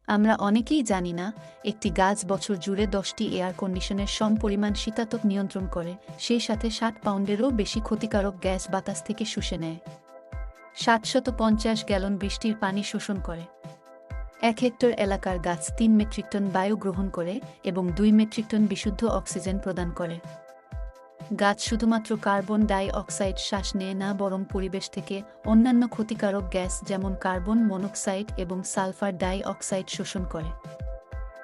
আমরা অনেকেই জানি না, একটি গাছ বছর জুড়ে 10টি এয়ার কন্ডিশনের সমপরিমাণ শীতাতপ নিয়ন্ত্রণ করে, সেই সাথে 60 পাউন্ডেরও বেশি ক্ষতিকারক গ্যাস বাতাস থেকে শুষে নেয়। 750 গ্যালন বৃষ্টির পানি শোষণ করে। 1 হেক্টর এলাকার গাছ 3 মেট্রিক টন বায়ু গ্রহণ করে এবং 2 মেট্রিক টন বিশুদ্ধ অক্সিজেন প্রদান করে। গাছ শুধুমাত্র কার্বন ডাই অক্সাইড শ্বাস নেয় না, বরং পরিবেশ থেকে অন্যান্য ক্ষতিকারক গ্যাস যেমন কার্বন মনোক্সাইড এবং সালফার ডাই অক্সাইড শোষণ করে।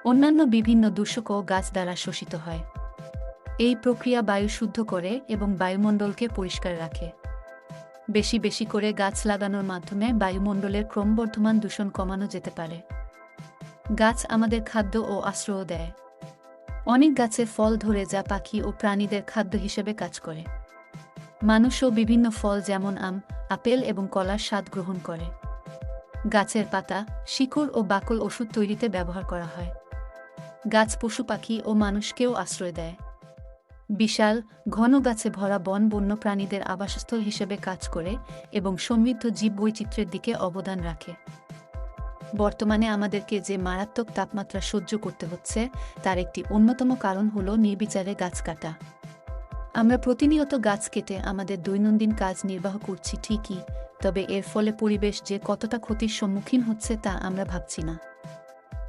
অন্যান্য বিভিন্ন দূষকও গাছ দ্বারা শোষিত হয়। এই প্রক্রিয়া বায়ু শুদ্ধ করে এবং বায়ুমণ্ডলকে পরিষ্কার রাখে। বেশি বেশি করে গাছ লাগানোর মাধ্যমে বায়ুমণ্ডলের ক্রমবর্ধমান দূষণ কমানো যেতে পারে। গাছ আমাদের খাদ্য ও আশ্রয় দেয়। অনেক গাছে ফল ধরে যা পাখি ও প্রাণীদের খাদ্য হিসেবে কাজ করে। মানুষও বিভিন্ন ফল যেমন আম, আপেল এবং কলার স্বাদ গ্রহণ করে। গাছের পাতা, শিকড় ও বাকল ওষুধ তৈরিতে ব্যবহার করা হয়। গাছ পশু পাখি ও মানুষকেও আশ্রয় দেয়। বিশাল, ঘন গাছে ভরা বন বন্য প্রাণীদের আবাসস্থল হিসেবে কাজ করে এবং সমৃদ্ধ জীববৈচিত্র্যের দিকে অবদান রাখে। বর্তমানে আমাদেরকে যে মারাত্মক তাপমাত্রা সহ্য করতে হচ্ছে, তার একটি অন্যতম কারণ হল নির্বিচারে গাছ কাটা। আমরা প্রতিনিয়ত গাছ কেটে আমাদের দৈনন্দিন কাজ নির্বাহ করছি ঠিকই, তবে এর ফলে পরিবেশ যে কতটা ক্ষতির সম্মুখীন হচ্ছে তা আমরা ভাবছি না।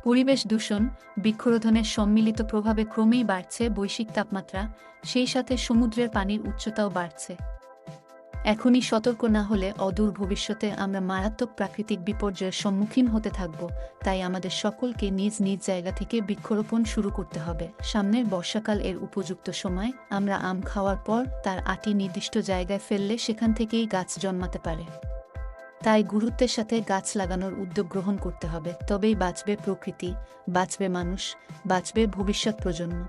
পরিবেশ দূষণ, বৃক্ষরোধনের সম্মিলিত প্রভাবে ক্রমেই বাড়ছে বৈশ্বিক তাপমাত্রা, সেই সাথে সমুদ্রের পানির উচ্চতাও বাড়ছে। এখনই সতর্ক না হলে অদূর ভবিষ্যতে আমরা মারাত্মক প্রাকৃতিক বিপর্যয়ের সম্মুখীন হতে থাকব। তাই আমাদের সকলকে নিজ নিজ জায়গা থেকে বৃক্ষরোপণ শুরু করতে হবে। সামনের বর্ষাকাল এর উপযুক্ত সময়। আমরা আম খাওয়ার পর তার আটি নির্দিষ্ট জায়গায় ফেললে সেখান থেকেই গাছ জন্মাতে পারে। তাই গুরুত্বের সাথে গাছ লাগানোর উদ্যোগ গ্রহণ করতে হবে, তবেই বাঁচবে প্রকৃতি, বাঁচবে মানুষ, বাঁচবে ভবিষ্যৎ প্রজন্ম।